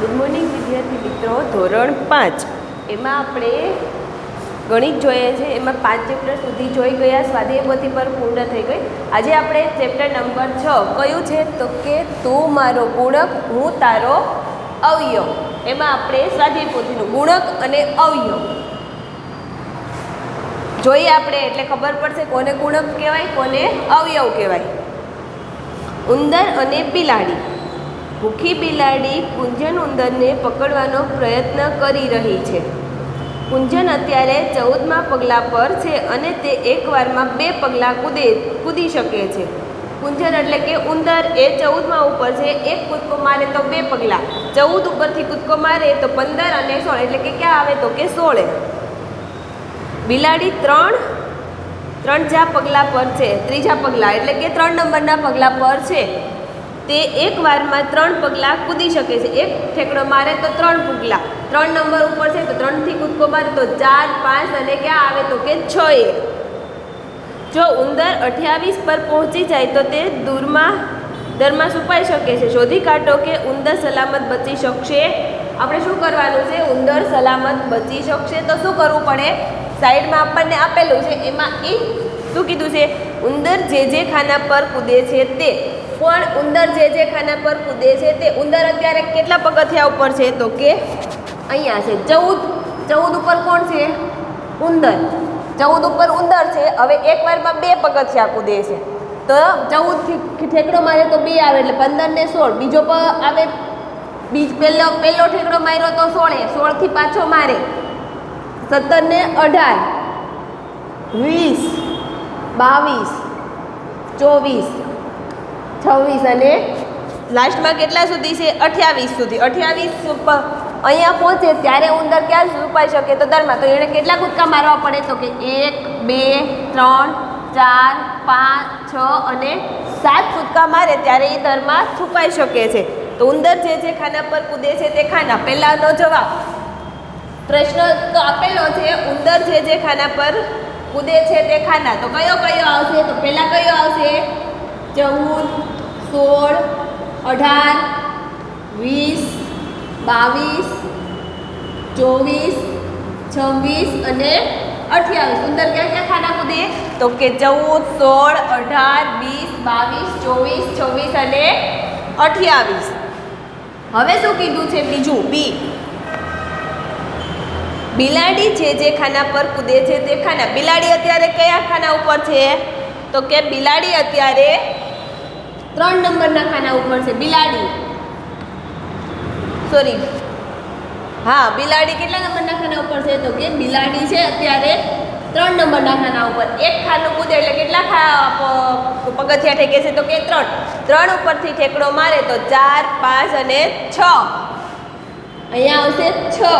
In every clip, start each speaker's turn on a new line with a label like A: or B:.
A: Good morning વિદ્યાર્થી મિત્રો, ધોરણ 5 એમાં આપણે ગણિત જોઈએ છે. એમાં 5 ચેપ્ટર સુધી જોઈ ગયા. સ્વાધ્યાય પોથી પર પૂર્ણ થઈ ગઈ. આજે આપણે ચેપ્ટર નંબર 6 કયું છે તો કે તું મારો ગુણક હું તારો અવયવ. એમાં આપણે સ્વાધ્યાય પોથીનું ગુણક અને અવયવ જોઈએ આપણે એટલે ખબર પડશે કોને ગુણક કહેવાય કોને અવયવ કહેવાય. ઉંદર અને બિલાડી. ભૂખી બિલાડી કુંજન ઉંદરને પકડવાનો પ્રયત્ન કરી રહી છે. કુંજન અત્યારે 14મા પગલા પર છે અને તે એકવારમાં 2 પગલાં કૂદી શકે છે. કુંજન એટલે કે ઉંદર એ 14મા ઉપર છે, એક કૂદકો મારે તો 2 પગલાં, 14 ઉપરથી કૂદકો મારે તો 15 અને 16 એટલે કે ક્યાં આવે તો કે 16. બિલાડી ત્રણ પગલા પર છે, ત્રીજા પગલા એટલે કે 3 નંબરના પગલા પર છે. તે એક વારમાં 3 પગલાં કૂદી શકે છે. એક ઠેકડો મારે તો 3 પગલાં, 3 નંબર ઉપર છે તો 3થી કૂદકો મારે તો 4, 5 અને ક્યાં આવે તો કે 6. જો ઉંદર 28 પર પહોંચી જાય તો તે દરમાં છુપાઈ શકે છે. શોધી કાઢો કે ઉંદર સલામત બચી શકશે. આપણે શું કરવાનું છે? ઉંદર સલામત બચી શકશે તો શું કરવું પડે? સાઈડમાં આપણને આપેલું છે એમાં શું કીધું છે? ઉંદર જે ખાના પર કૂદે છે તે. પણ ઉંદર જે ખાના પર કૂદે છે તે ઉંદર અત્યારે કેટલા પગથિયા ઉપર છે તો કે અહીંયા છે 14 ઉપર કોણ છે? ઉંદર. 14 ઉપર ઉંદર છે. હવે એકવારમાં 2 પગથિયા કૂદે છે તો 14થી ઠેકડો મારે તો 2 આવે એટલે 15 ને 16. બીજો આવે પહેલો ઠેકડો માર્યો તો 16, 16થી પાછો મારે 17 ને 18, 20, 22, 24, 26 અને લાસ્ટમાં કેટલા સુધી છે? 28 સુધી. 28 ઉપર અહીંયા પહોંચે ત્યારે ઉંદર ક્યાં છુપાઈ શકે તો દરમાં. તો એણે કેટલા કૂદકા મારવા પડે તો કે 1, 2, 3, 4, 5, 6 અને 7 કૂદકા મારે ત્યારે એ દરમાં છુપાઈ શકે છે. તો ઉંદર જે ખાના પર કૂદે છે તે ખાના. પહેલાનો જવાબ પ્રશ્ન તો આપેલો છે, ઉંદર જે ખાના પર કૂદે છે તે ખાના. તો કયો આવશે? તો પહેલા કયો આવશે? 14, 16, 18, 20, 22, 24, 26 અને 28. ઉંદર ક્યાં ખાના કૂદે તો કે 14, 16, 18, 20, 22, 24, 26 અને 28. હવે શું કીધું છે બીજું? બી. બિલાડી જે ખાના પર કૂદે છે તે ખાના. બિલાડી અત્યારે કયા ખાના ઉપર છે તો કે બિલાડી અત્યારે 3 નંબરના ખાના ઉપર છે. બિલાડી કેટલા નંબરના ખાના ઉપર છે તો કે બિલાડી છે અત્યારે 3 નંબરના ખાના ઉપર. એક ખાનું કૂદે એટલે કેટલા પગથિયા ઠેકે છે તો કે 3 ઉપરથી ઠેકડો મારે તો 4, 5 અને 6. અહીંયા આવશે 6.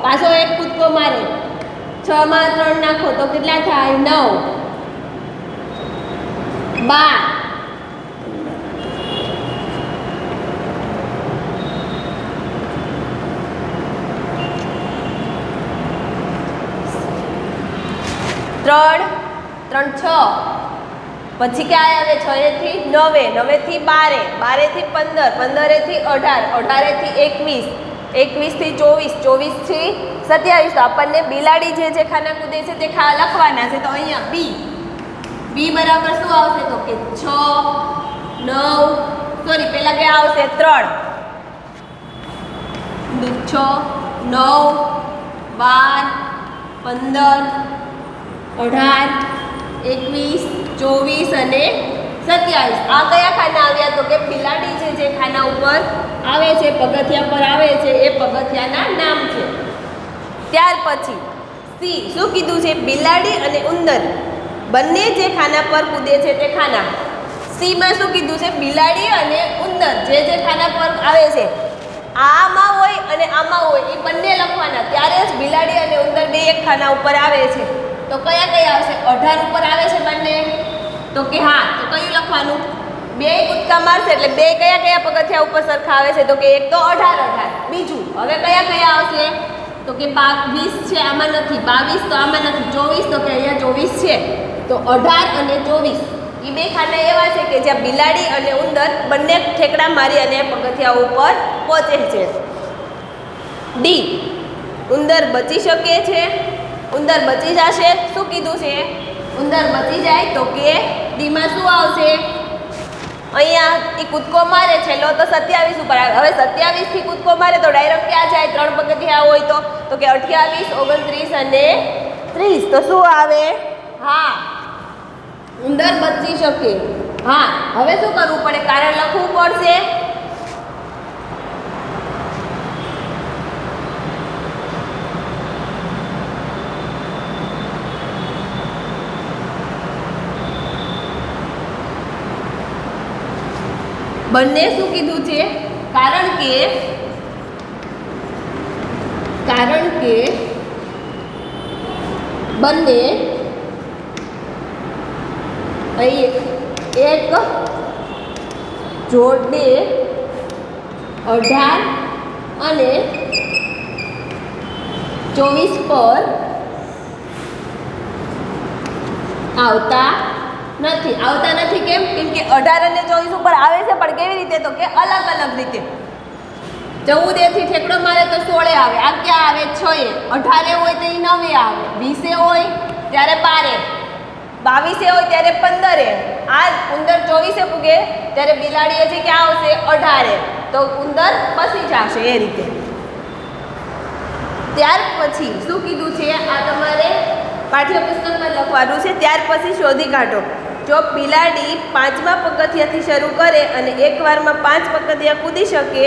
A: પાછો એક કૂદકો મારે 6 માં 3 નાખો તો કેટલા થાય? 9, 12, 3, 6. પછી ક્યાં આવે? 6 થી 9, 9 થી 12, 12 થી 15, 15 થી 18, 18 થી 21, 21 થી 24, 24 થી 27. તો આપણને બિલાડી જે ખાના કૂદે છે તે લખવાના છે. તો અહીંયા બી બરાબર શું આવશે તો કે 6, 9 પહેલા ક્યાં આવશે? 3, 6, 9, 12, 15, 18, 21, 24 અને 27. આ કયા ખાના આવ્યા તો કે બિલાડી જે ખાના ઉપર આવે છે, પગથિયા પર આવે છે એ પગથિયાના નામ છે. ત્યાર પછી સી શું કીધું છે? બિલાડી અને ઉંદર બંને જે ખાના પર કૂદે છે તે ખાના. સીમાં શું કીધું છે? બિલાડી અને ઉંદર જે ખાના પર આવે છે આમાં હોય અને આમાં હોય એ બંને લખવાના. ત્યારે જ બિલાડી અને ઉંદર બે એક ખાના ઉપર આવે છે. તો કયા આવશે? 18 ઉપર આવે છે બંને તો કે હા. તો કયું લખવાનું? 2 કૂદકા મારશે એટલે 2 કયા પગથિયા ઉપર સરખા આવે છે તો કે એક તો 18. બીજું હવે કયા આવશે તો કે 20 છે આમાં નથી, 22 તો આમાં નથી, 24 તો કે અહીંયા 24 છે. તો 18 અને 24 એ બે ખાના એવા છે કે જ્યાં બિલાડી અને ઉંદર બંને ઠેકડા મારી અને પગથિયા ઉપર પહોંચે છે. ડી ઉંદર બચી શકે છે, ઉંદર બચી જશે. શું કીધું છે? ઉંદર બચી જાય તો કે ડીમાં શું આવશે? અહીંયા એ કૂદકો મારે છેલ્લો તો 27 ઉપર આવે. હવે 27 થી કૂદકો મારે તો ડાયરેક્ટ ક્યાં જાય? 3 પગથિયા હોય તો કે 28, 29 અને 30. તો શું આવે? હા, ઉંદર બચી શકે. હા, હવે શું કરવું પડે? કારણ લખવું પડશે. બંને શું કીધું છે? કારણ કે બંને અહીં એક જોડે 18 અને 24 પર આવતા નથી. કેમ? કેમ કે 18 અને 24 ઉપર આવે છે, પણ કેવી રીતે? તો કે અલગ અલગ રીતે. 14 થી ઠેકડો મારે તો 16 આવે. આ ક્યાં આવે? 6. 18 હોય તો એ 9 આવે. 20 હોય ત્યારે 12, 22 હોય ત્યારે 15. આ ઉંદર 24 પૂગે ત્યારે બિલાડી હજી ક્યાં આવશે? 18. તો ઉંદર પસી જશે એ રીતે. ત્યાર પછી શું કીધું છે? આ તમારે પાઠ્યપુસ્તકમાં લખવાનું છે. ત્યાર પછી શોધી કાઢો. જો બિલાડી 5મા પગથિયાથી શરૂ કરે અને એકવારમાં 5 પગથિયા કૂદી શકે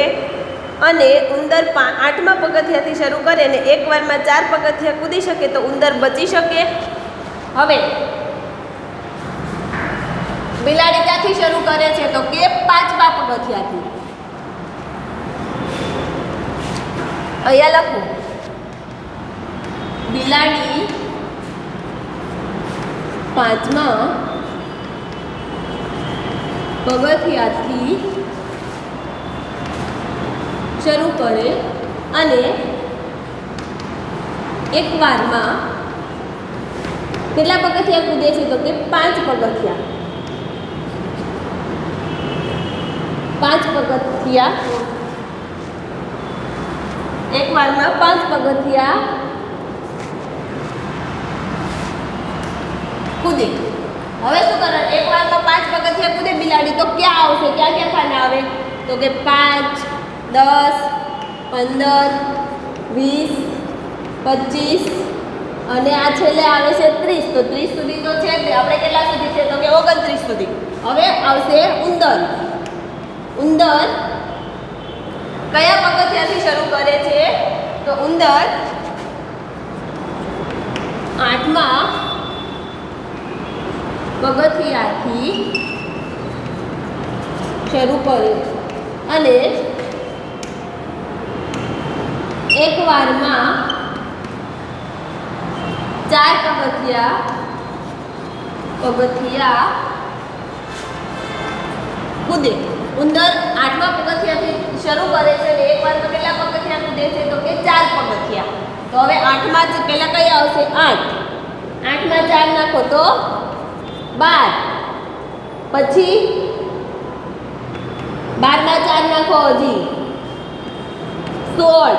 A: અને ઉંદર 8મા પગથિયાથી શરૂ કરે અને એકવારમાં 4 પગથિયા કૂદી શકે તો ઉંદર બચી શકે. હવે બિલાડી ક્યાંથી શરૂ કરે છે? તો કે 5મા પગથિયાથી. અહીંયા લખું, બિલાડી 5મા પગથિયાથી શરૂ કરે અને એકવારમાં કેટલા પગથિયા કૂદે છે? તો કે 5 પગથિયા. 5 પગથિયા એકવારમાં 5 પગથિયા કૂદે. હવે શું કરે? એકવારમાં 5 પગથિયા કૂદે બિલાડી તો ક્યાં આવશે? ક્યાં ખાને આવે? તો કે 5, 10, 15, 20, 25 અને આ છેલ્લે આવે છે 30. તો 30 સુધી તો છે. આપણે કેટલા સુધી છે? તો કે 29 સુધી. હવે આવશે ઉંદર. ઉંદર કયા પગથિયાથી શરૂ કરે છે? તો ઉંદર 8મા પગથિયાથી શરૂ કરે અને એકવારમાં 4 પગથિયા કૂદે. ઉંદર 8મા પગથિયાથી શરૂ કરે છે અને એકવારમાં કેટલા પગથિયા કૂદે છે? તો કે 4 પગથિયા. તો હવે 8માં જ પહેલા કઈ આવશે? 8. 8માં 4 નાખો તો 12. પછી 12માં 4 નાખો હજી 16.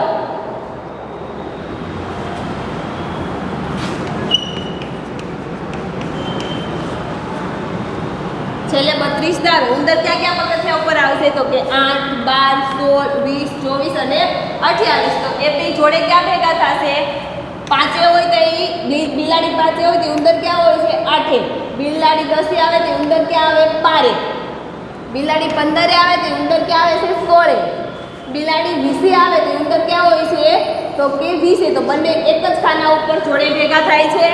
A: છેલ્લે 32 આવે. ઉંદર ક્યાં પગથિયા ઉપર આવશે? તો કે 8, 12, 16, 20, 24 અને 28. તો એ બે જોડે ક્યાં ભેગા થશે? 5 હોય તો એ બિલાડી 5 હોય તો ઉંદર ક્યાં હોય છે? 8. બિલાડી 10 આવે તો ઉંદર ક્યાં આવે? 12. બિલાડી 15 આવે તો ઉંદર ક્યાં આવે છે? 16. બિલાડી 20 આવે તો ઉંદર ક્યાં હોય છે? તો કે 20. તો બંને એક જ ખાના ઉપર જોડે ભેગા થાય છે.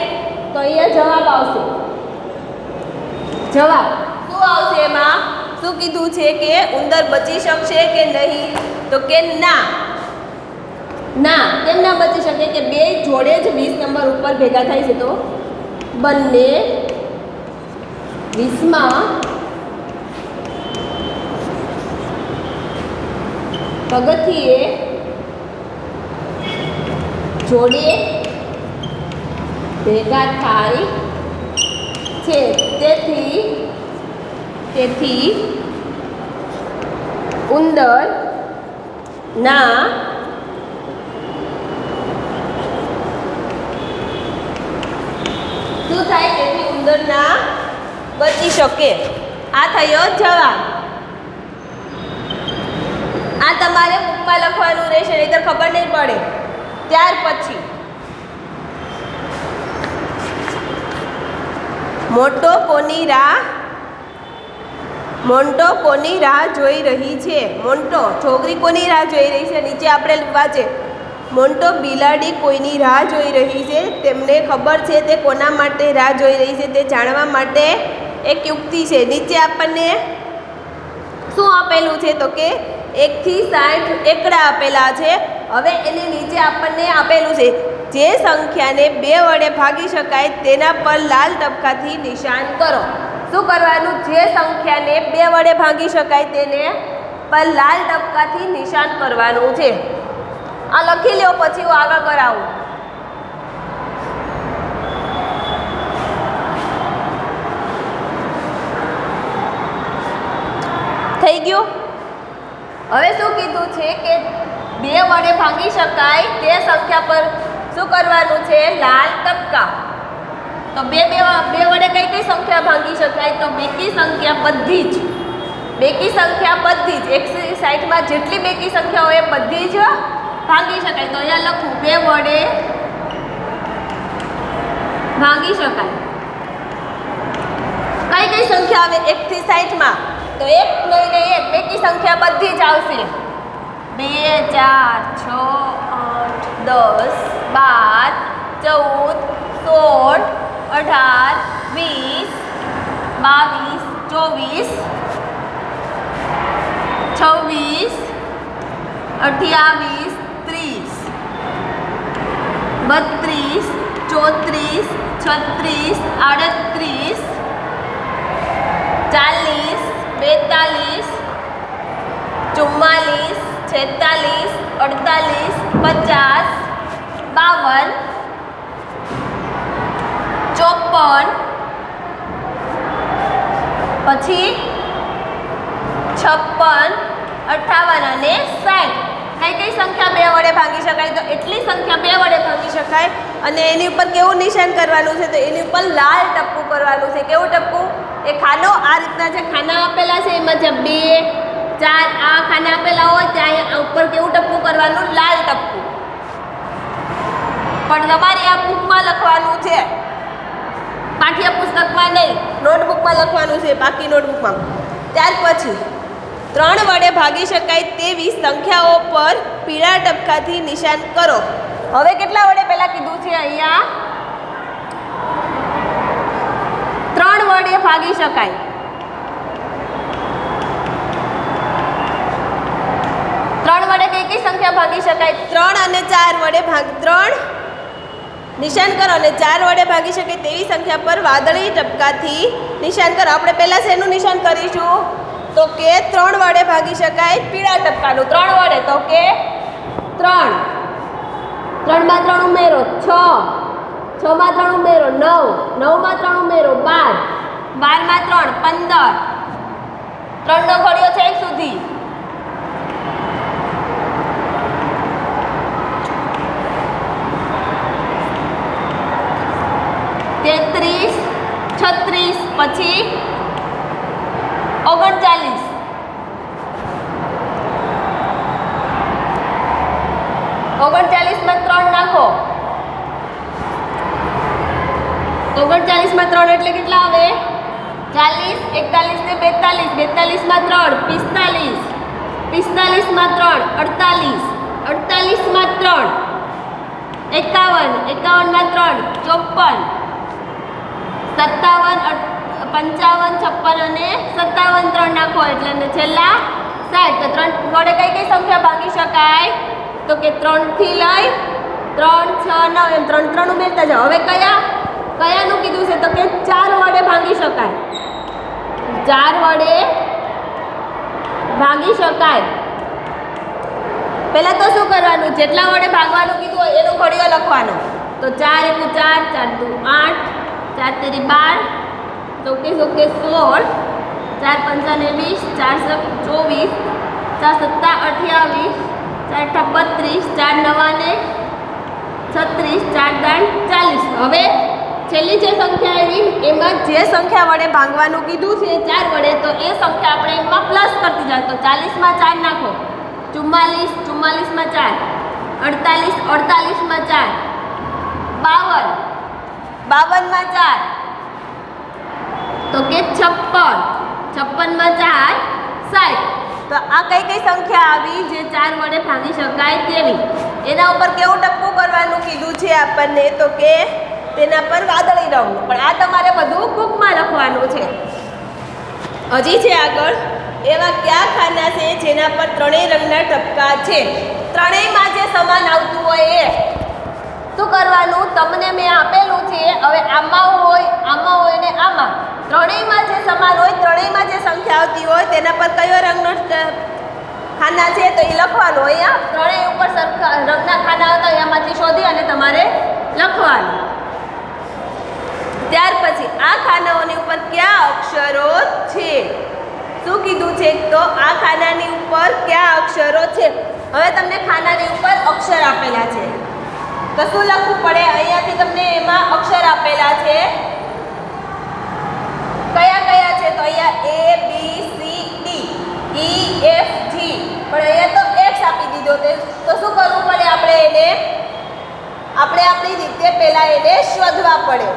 A: તો અહીંયા જવાબ આવશે. જવાબ શું આવશે? એમાં શું કીધું છે કે ઉંદર બચી શકશે કે નહીં? તો કે ના. કેમ ના બચી શકે? કે બે જોડે જ 20 નંબર ઉપર ભેગા થાય છે. તો બંને 20મા પગથિયે જોડે ભેગા થાય છે. તેથી ઉંદર ના થાય તેથી ઉંદર ના બચી શકે. આ થયો જવાબ. આ તમારે બુકમાં લખવાનું રહેશે, નહીંતર ખબર નહીં પડે. ત્યાર પછી મોન્ટો કોની રાહ જોઈ રહી છે? મોન્ટો છોકરી કોની રાહ જોઈ રહી છે? નીચે આપણે વાંચે મોન્ટો બિલાડી કોઈની રાહ જોઈ રહી છે. તેમને ખબર છે તે કોના માટે રાહ જોઈ રહી છે તે જાણવા માટે એક યુક્તિ છે. નીચે આપણને શું આપેલું છે? તો કે 1 થી 60 એકડા આપેલા છે. હવે એની નીચે આપણને આપેલું છે જે સંખ્યાને 2 વડે ભાગી શકાય તેના પર લાલ ટપકાથી નિશાન કરો. શું કરવાનું? જે સંખ્યાને 2 વડે ભાગી શકાય તેને પર લાલ ટપકાથી નિશાન કરવાનું છે. આ લખી લ્યો, પછી હું આગળ કરાવું. થઈ ગયું? હવે શું કીધું છે કે 2 વડે ભાગી શકાય તે સંખ્યા પર શું કરવાનું છે? લાલ ટપકા. તો બે વડે કઈ કઈ સંખ્યા ભાગી શકાય? તો બેકી સંખ્યા બધી જ. બેકી સંખ્યા બધી જ 160 માં જેટલી બેકી સંખ્યા હોય એ બધી જ ભાગી શકાય. તો અહીંયા લખું 2 વડે ભાગી શકાય. કઈ કઈ સંખ્યા આવે 1 થી 60 માં? તો 1 લઈને 1 બેકી સંખ્યા બધી જ આવશે. 2 4 6 8 10 12 14 18 20 22 23 32 33 34 35 40 42 43 46 48 54 પછી 56 58 અને 60. કઈ કઈ સંખ્યા 2 વડે ભાગી શકાય? તો એટલી સંખ્યા 2 વડે ભાગી શકાય. અને એની ઉપર કેવું નિશાન કરવાનું છે? તો એની ઉપર લાલ ટપકું કરવાનું છે. કેવું ટપકું? એ ખાનો આ રીતના જે ખાના આપેલા છે એમાં જે 2 4 આ ખાના આપેલા હોય ત્યાં ઉપર કેવું ટપકું કરવાનું? લાલ ટપકું. પણ તમારે આ બુકમાં લખવાનું છે, પાઠ્યપુસ્તકમાં નહીં, નોટબુકમાં લખવાનું છે, બાકી નોટબુકમાં. ત્યાર પછી 3 વડે ભાગી શકાય તેવી સંખ્યાઓ પર પીળા ટપકાથી નિશાન કરો. હવે કેટલા વડે પહેલા કીધું છે? અહીંયા 3 વડે ભાગી શકાય. 3 વડે કઈ કઈ સંખ્યા ભાગી શકાય? 3 અને 4 વડે 3 નિશાન કરો અને 4 વડે ભાગી શકે તેવી સંખ્યા પર વાદળી ટપકાથી નિશાન કરો. આપણે પહેલા શેનું નિશાન કરીશું? તો કે 3 વડે ભાગી શકાય પીળા ટપકાનું. 3 વડે તો કે 3 માં 3 ઉમેરો 6 માં 3 ઉમેરો 9 માં 3 ઉમેરો 12 માં 3 15 3 નો ઘડિયો છે 1 સુધી. તેત્રીસ 36 પછી 39 માં 3 નાખો. 39 માં 3 એટલે કેટલા આવે? 40 41 ને 42 માં 3 45 માં 3 48 માં 3 51 માં 3 54 57 55 56 અને 57 3 નાખો એટલે છેલ્લા 60. તો 3 વડે કઈ કઈ સંખ્યા ભાગી શકાય? તો કે 3 થી લઈ 3 6 9 એમ 3 ઉમેરતા જાઓ. હવે કયાનું કીધું છે? તો કે 4 વડે ભાગી શકાય. 4 વડે ભાગી શકાય. પહેલા તો શું કરવાનું? જેટલા વડે ભાગવાનું કીધું હોય એનો ઘડિયો લખવાનો. તો 4 × 4 4 × 8 4 તેરી 12 ચોકે 16 4 પંચા 20 4 7 24 4 7 28 4 8 32 4 9 36 4 દાણ 40. હવે છેલ્લી જે સંખ્યા આવી એમાં જે સંખ્યા વડે ભાંગવાનું કીધું છે 4 વડે, તો એ સંખ્યા આપણે એમાં પ્લસ કરતી જાય. તો 40 માં 4 નાખો, 44, 44 માં 4, 48, 48 માં 4, 52, 52 માં 4, તો કે 56, 56 માં 4, 60. તો આ કઈ કઈ સંખ્યા આવી જે 4 વડે ભાંગી શકાય તેવી. એના ઉપર કેવું ટપકું કરવાનું કીધું છે આપણને, તો કે તેના પર વાદળી રંગ. પણ આ તમારે બધું બુકમાં લખવાનું છે. હજી છે આગળ, એવા કયા ખાના છે જેના પર ત્રણેય રંગના ટપકા છે? ત્રણેયમાં જે સમાન આવતું હોય એ શું કરવાનું? તમને મેં આપેલું છે, હવે આમાં હોય ને આમાં, ત્રણેયમાં જે સમાન હોય, ત્રણેયમાં જે સંખ્યા આવતી હોય તેના પર કયો રંગનો ખાના છે તો એ લખવાનું. અહીંયા ત્રણેય ઉપર સરખા રંગના ખાના હતા, એમાંથી શોધી અને તમારે લખવાનું. ત્યાર પછી આ ખાનાઓની ઉપર કયા અક્ષરો છે? શું કીધું છે? તો આ ખાનાની ઉપર કયા અક્ષરો છે? હવે તમને ખાનાની ઉપર અક્ષર આપેલા છે, તો શું લખવું પડે? અહીંયાથી તમને એમાં અક્ષર આપેલા છે, કયા કયા છે? તો અહીંયા A B C D E F G, પણ અહીંયા તો X આપી દીધો. તો શું કરવું પડે? આપણે આપણી રીતે પહેલા એને શોધવા પડે.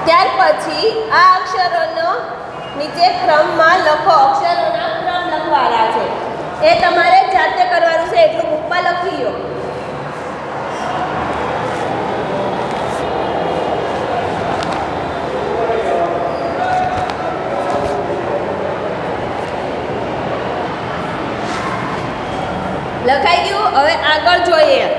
A: ત્યાર પછી આ અક્ષરોનો નીચે ક્રમમાં લખો, અક્ષરોના ક્રમ લખવાના છે. એ તમારે જાતે કરવાનું છે, એટલું બુકમાં લખી લો. લખાઈ ગયું? હવે આગળ જોઈએ.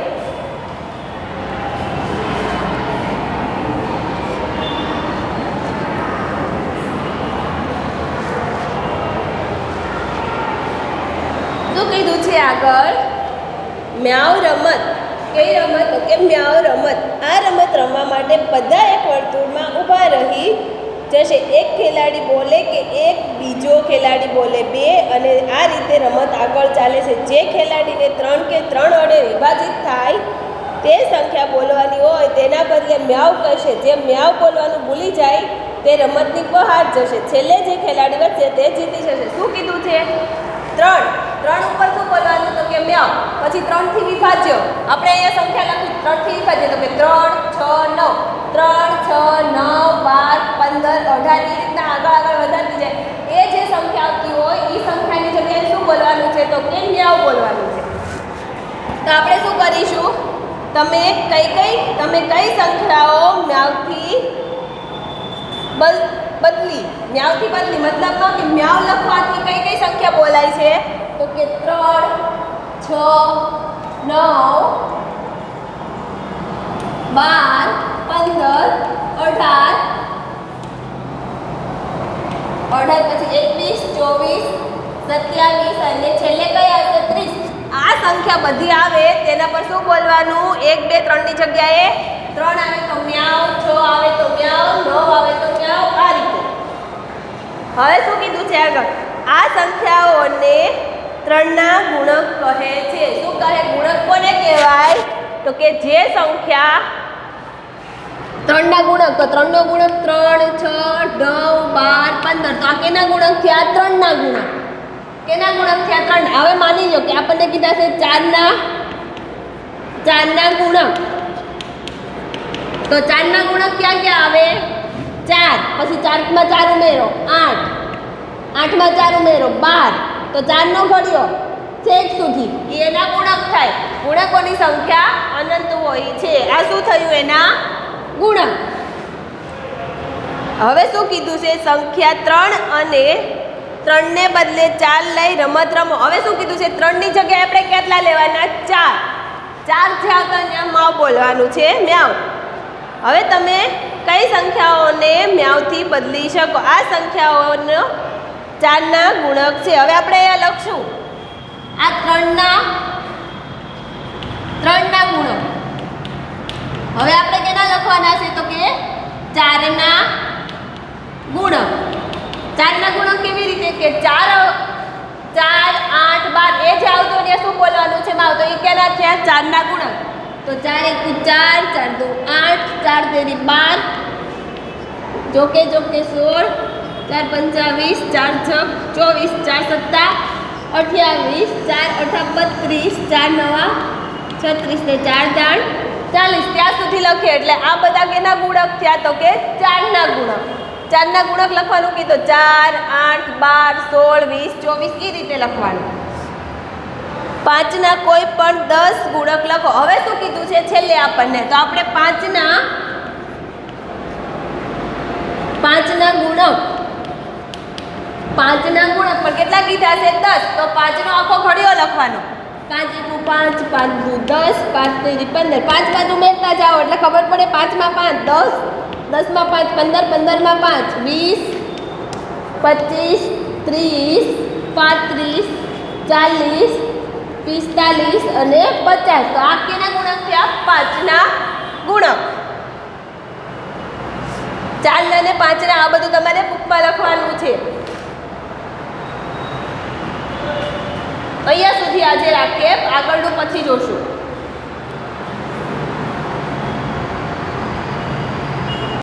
A: શું કીધું છે આગળ? મ્યાઉ રમત. કઈ રમત? તો કે મ્યાઉ રમત. આ રમત રમવા માટે બધા એક વર્તુળમાં ઊભા રહી જશે. એક ખેલાડી બોલે કે એક બીજો ખેલાડી બોલે 2, અને આ રીતે રમત આગળ ચાલે છે. જે ખેલાડીને 3 કે 3 વડે વિભાજિત થાય તે સંખ્યા બોલવાની હોય તેના બદલે મ્યાઉ કહેશે. જે મ્યાઉ બોલવાનું ભૂલી જાય તે રમતની બહાર જશે. છેલ્લે જે ખેલાડી વધશે તે જીતી જશે. શું કીધું છે? 3 ઉપર શું બોલવાનું? તો કે મ્યાઉ. પછી 3 થી વિભાજ્ય. આપણે અહીંયા સંખ્યા લખી 3 થી વિભાજ્ય, તો કે 3, 6, 9, 3, 6, 9, 12, 15, 18 એ રીતના આગળ વધતી જાય. એ જે સંખ્યા આવતી હોય એ સંખ્યાની જગ્યાએ શું બોલવાનું છે? તો કે મ્યાઉ બોલવાનું છે. તો આપણે શું કરીશું? તમે કઈ સંખ્યાઓ મ્યાઉથી બદલી મતલબમાં કે મ્યાઉ લખવાથી કઈ સંખ્યા બોલાય છે? તો કે 3, 6, 9, 12, 15, 18, પછી 21, 24, 27 અને છેલ્લે કઈ આવશે? 30. આ સંખ્યા બધી આવે તેના પર શું બોલવાનું? 1, 2, 3 ની જગ્યાએ 3 આવે તો મ્યાઉ, 6 આવે તો મ્યાઉ, 9 આવે તો મ્યાઉ, આ રીતે. હવે શું કીધું છે આગળ? આ સંખ્યાઓને 3 ના ગુણક કહે છે. શું કહે? ગુણક કોને કહેવાય? તો કે જે સંખ્યા 3 ના ગુણક, તો 3 નો ગુણક 3, 6, 9, 12, 15, તો આ કેના ગુણક થયા? 3 ના ગુણક. કેના ગુણક થયા? 3. હવે માની લો કે આપણને કીધા છે 4 ના ગુણક, તો 4 ના ગુણક ક્યાં આવે? 4, પછી 4 માં 4 ઉમેરો 8, 8 માં 4 ઉમેરો 12, તો 4 નો ઘડિયો છેક સુધી એના ગુણક થાય. ગુણકોની સંખ્યા અનંત હોય છે. આ શું થયું? એના ગુણક. હવે શું કીધું છે? સંખ્યા 3 અને 3 ને બદલે 4 લઈ રમત રમો. હવે શું કીધું છે? 3 ની જગ્યાએ આપણે કેટલા લેવાના? 4 થયા તો અહીંયા મ્યાઉ બોલવાનું છે, મ્યાઉ. હવે તમે કઈ સંખ્યાઓને મ્યાઉથી બદલી શકો? આ સંખ્યાઓનો 4 ના ગુણક છે. હવે આપણે અહીંયા લખશું આ 3 ના ગુણક. હવે આપણે કેના લખવાના છે? તો કે 4 ના ગુણક. 4 ના ગુણક કેવી રીતે? કે 4, 8, 12 એ જે આવતો ને શું બોલવાનું છે? માં આવતો એ કેના થયા? 4 ના ગુણક. તો 4 એકુ 4, 4 દુ 8, 4 તેરી 12, જોકે 16, 4 પંચા 20, 4 છ 24, 4 સત્તા 28, 4 અઠા 32, 4 નવા 36 ને 4 દાણ 40. ત્યાં સુધી લખીએ એટલે આ બધા કેના ગુણક થયા તો કે 4 ના ગુણક. 4 ના ગુણક લખવાનું કીધું 4, 8, 12, 16, 20, 24 એ રીતે લખવાનું. 5 ના કોઈ પણ 10 ગુણક લખો. હવે શું કીધું છે છેલ્લે આપણને, તો આપણે 5 ના ગુણક 5 ના ગુણક પણ કેટલા કીધા છે 10, તો 5 નો આખો ઘડિયો લખવાનો. 5 એકુ 5, 5 દુ 10, 5 તેરી 15. 5 બાજુ મેળતા જાઓ એટલે ખબર પડે. 5 માં 5 10, 10 માં 5 15, 15 માં 5 20, 25, 30, 35, 40, 45 અને 50. તો આ કેના ગુણક થયા 5 ના ગુણક. 4 ના ને 5 ના આ બધું